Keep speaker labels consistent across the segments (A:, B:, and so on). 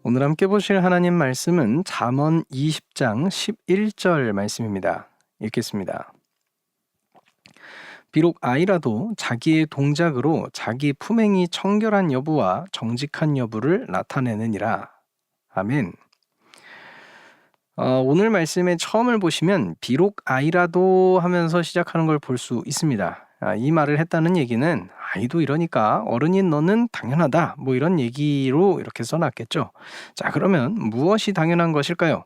A: 오늘 함께 보실 하나님 말씀은 잠언 20장 11절 말씀입니다. 읽겠습니다. 비록 아이라도 자기의 동작으로 자기 품행이 청결한 여부와 정직한 여부를 나타내느니라. 아멘. 오늘 말씀의 처음을 보시면 비록 아이라도 하면서 시작하는 걸 볼 수 있습니다. 이 말을 했다는 얘기는 아이도 이러니까 어른인 너는 당연하다, 뭐 이런 얘기로 이렇게 써놨겠죠. 자, 그러면 무엇이 당연한 것일까요?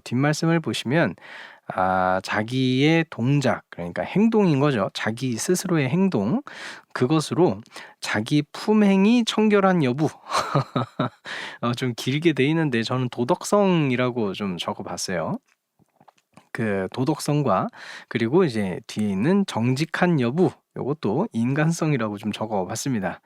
A: 뒷말씀을 보시면 자기의 동작, 그러니까 행동인 거죠. 자기 스스로의 행동, 그것으로 자기 품행이 청결한 여부. 좀 길게 돼 있는데 저는 도덕성이라고 좀 적어봤어요. 그 도덕성과 그리고 이제 뒤에 있는 정직한 여부, 요것도 인간성이라고 좀 적어봤습니다.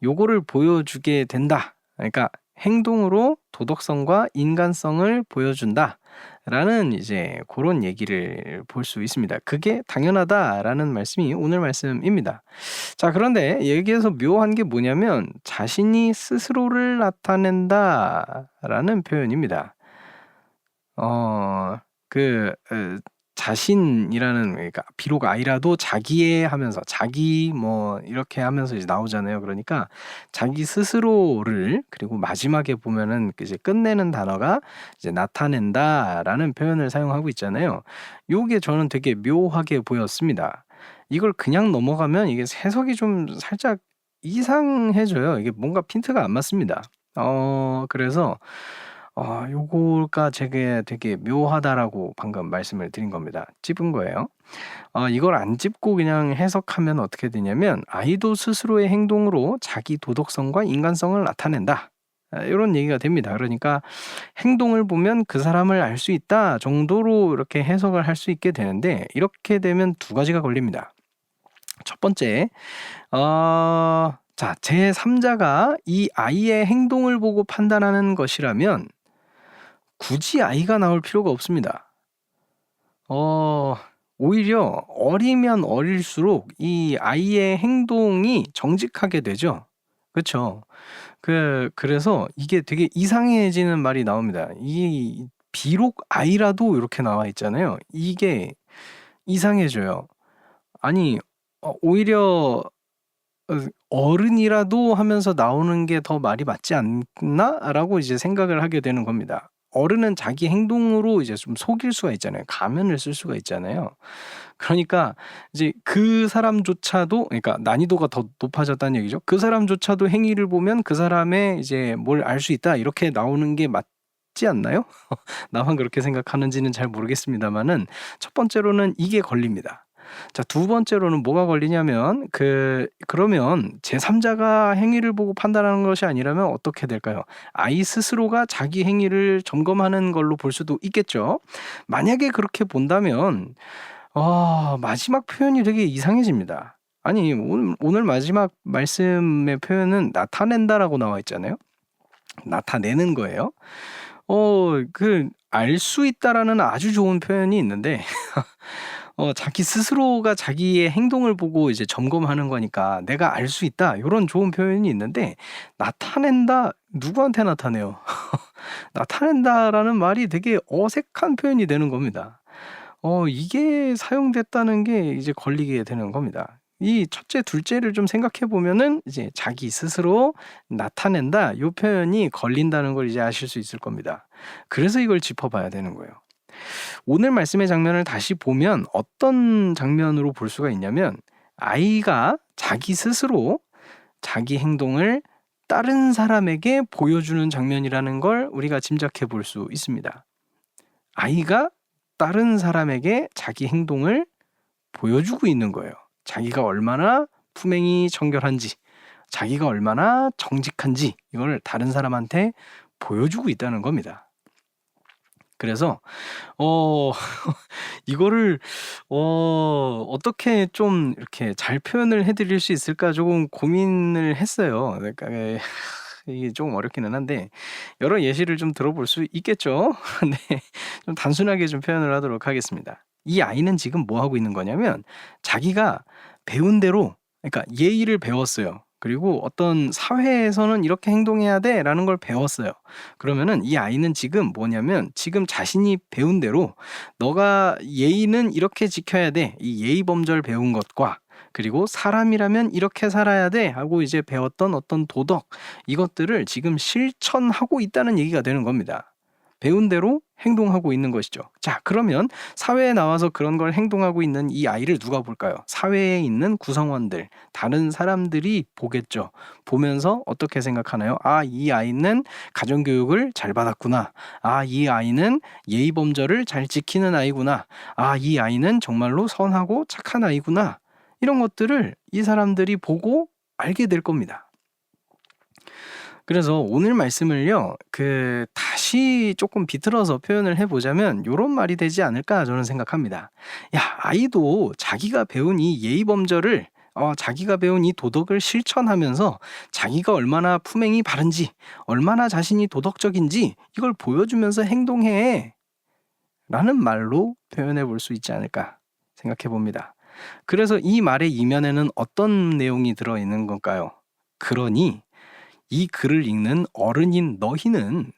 A: 요거를 보여주게 된다. 그러니까 행동으로 도덕성과 인간성을 보여준다. 라는 이제 그런 얘기를 볼 수 있습니다. 그게 당연하다라는 말씀이 오늘 말씀입니다. 자, 그런데 여기에서 묘한 게 뭐냐면 자신이 스스로를 나타낸다라는 표현입니다. 자신이라는, 그러니까 비록 아이라도 자기의 하면서 자기 뭐 이렇게 하면서 이제 나오잖아요. 그러니까 자기 스스로를, 그리고 마지막에 보면은 이제 끝내는 단어가 이제 나타낸다라는 표현을 사용하고 있잖아요. 요게 저는 되게 묘하게 보였습니다. 이걸 그냥 넘어가면 이게 해석이 좀 살짝 이상해져요. 이게 뭔가 핀트가 안 맞습니다. 그래서 요거가 되게 묘하다라고 방금 말씀을 드린 겁니다. 찝은 거예요. 이걸 안 찝고 그냥 해석하면 어떻게 되냐면 아이도 스스로의 행동으로 자기 도덕성과 인간성을 나타낸다. 요런 얘기가 됩니다. 그러니까 행동을 보면 그 사람을 알 수 있다 정도로 이렇게 해석을 할 수 있게 되는데, 이렇게 되면 두 가지가 걸립니다. 첫 번째, 제3자가 이 아이의 행동을 보고 판단하는 것이라면 굳이 아이가 나올 필요가 없습니다. 오히려 어리면 어릴수록 이 아이의 행동이 정직하게 되죠. 그쵸? 그래서 이게 되게 이상해지는 말이 나옵니다. 이 비록 아이라도 이렇게 나와 있잖아요. 이게 이상해져요. 아니, 오히려 어른이라도 하면서 나오는 게 더 말이 맞지 않나라고 이제 생각을 하게 되는 겁니다. 어른은 자기 행동으로 이제 좀 속일 수가 있잖아요. 가면을 쓸 수가 있잖아요. 그러니까 이제 그 사람조차도, 그러니까 난이도가 더 높아졌다는 얘기죠. 그 사람조차도 행위를 보면 그 사람의 이제 뭘 알 수 있다, 이렇게 나오는 게 맞지 않나요? 나만 그렇게 생각하는지는 잘 모르겠습니다만은 첫 번째로는 이게 걸립니다. 자, 두 번째로는 뭐가 걸리냐면 그러면 제3자가 행위를 보고 판단하는 것이 아니라면 어떻게 될까요? 아이 스스로가 자기 행위를 점검하는 걸로 볼 수도 있겠죠. 만약에 그렇게 본다면 마지막 표현이 되게 이상해집니다. 아니, 오늘 마지막 말씀의 표현은 나타낸다라고 나와 있잖아요. 나타내는 거예요. 알 수 있다라는 아주 좋은 표현이 있는데 자기 스스로가 자기의 행동을 보고 이제 점검하는 거니까 내가 알 수 있다, 요런 좋은 표현이 있는데 나타낸다, 누구한테 나타내요? 나타낸다라는 말이 되게 어색한 표현이 되는 겁니다. 이게 사용됐다는 게 이제 걸리게 되는 겁니다. 이 첫째, 둘째를 좀 생각해 보면은 이제 자기 스스로 나타낸다, 요 표현이 걸린다는 걸 이제 아실 수 있을 겁니다. 그래서 이걸 짚어봐야 되는 거예요. 오늘 말씀의 장면을 다시 보면 어떤 장면으로 볼 수가 있냐면 아이가 자기 스스로 자기 행동을 다른 사람에게 보여주는 장면이라는 걸 우리가 짐작해 볼 수 있습니다. 아이가 다른 사람에게 자기 행동을 보여주고 있는 거예요. 자기가 얼마나 품행이 청결한지, 자기가 얼마나 정직한지, 이걸 다른 사람한테 보여주고 있다는 겁니다. 그래서 이거를 어떻게 좀 이렇게 잘 표현을 해드릴 수 있을까 조금 고민을 했어요. 그러니까 이게 조금 어렵기는 한데 여러 예시를 좀 들어볼 수 있겠죠. 네, 좀 단순하게 좀 표현을 하도록 하겠습니다. 이 아이는 지금 뭐 하고 있는 거냐면 자기가 배운 대로, 그러니까 예의를 배웠어요. 그리고 어떤 사회에서는 이렇게 행동해야 돼라는 걸 배웠어요. 그러면은 이 아이는 지금 뭐냐면 지금 자신이 배운 대로 너가 예의는 이렇게 지켜야 돼. 이 예의 범절 배운 것과 그리고 사람이라면 이렇게 살아야 돼 하고 이제 배웠던 어떤 도덕 이것들을 지금 실천하고 있다는 얘기가 되는 겁니다. 배운 대로 행동하고 있는 것이죠. 자, 그러면 사회에 나와서 그런 걸 행동하고 있는 이 아이를 누가 볼까요? 사회에 있는 구성원들, 다른 사람들이 보겠죠. 보면서 어떻게 생각하나요? 아, 이 아이는 가정교육을 잘 받았구나. 아, 이 아이는 예의 범절을 잘 지키는 아이구나. 아, 이 아이는 정말로 선하고 착한 아이구나. 이런 것들을 이 사람들이 보고 알게 될 겁니다. 그래서 오늘 말씀을요. 다시 조금 비틀어서 표현을 해 보자면 요런 말이 되지 않을까 저는 생각합니다. 야, 아이도 자기가 배운 이 예의 범절을 자기가 배운 이 도덕을 실천하면서 자기가 얼마나 품행이 바른지, 얼마나 자신이 도덕적인지 이걸 보여주면서 행동해. 라는 말로 표현해 볼 수 있지 않을까 생각해 봅니다. 그래서 이 말의 이면에는 어떤 내용이 들어 있는 걸까요? 그러니 이 글을 읽는 어른인 너희는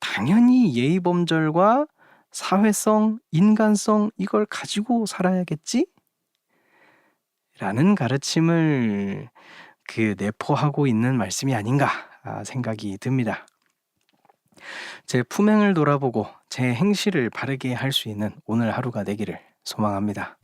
A: 당연히 예의 범절과 사회성, 인간성 이걸 가지고 살아야겠지? 라는 가르침을 내포하고 있는 말씀이 아닌가 생각이 듭니다. 제 품행을 돌아보고 제 행실을 바르게 할 수 있는 오늘 하루가 되기를 소망합니다.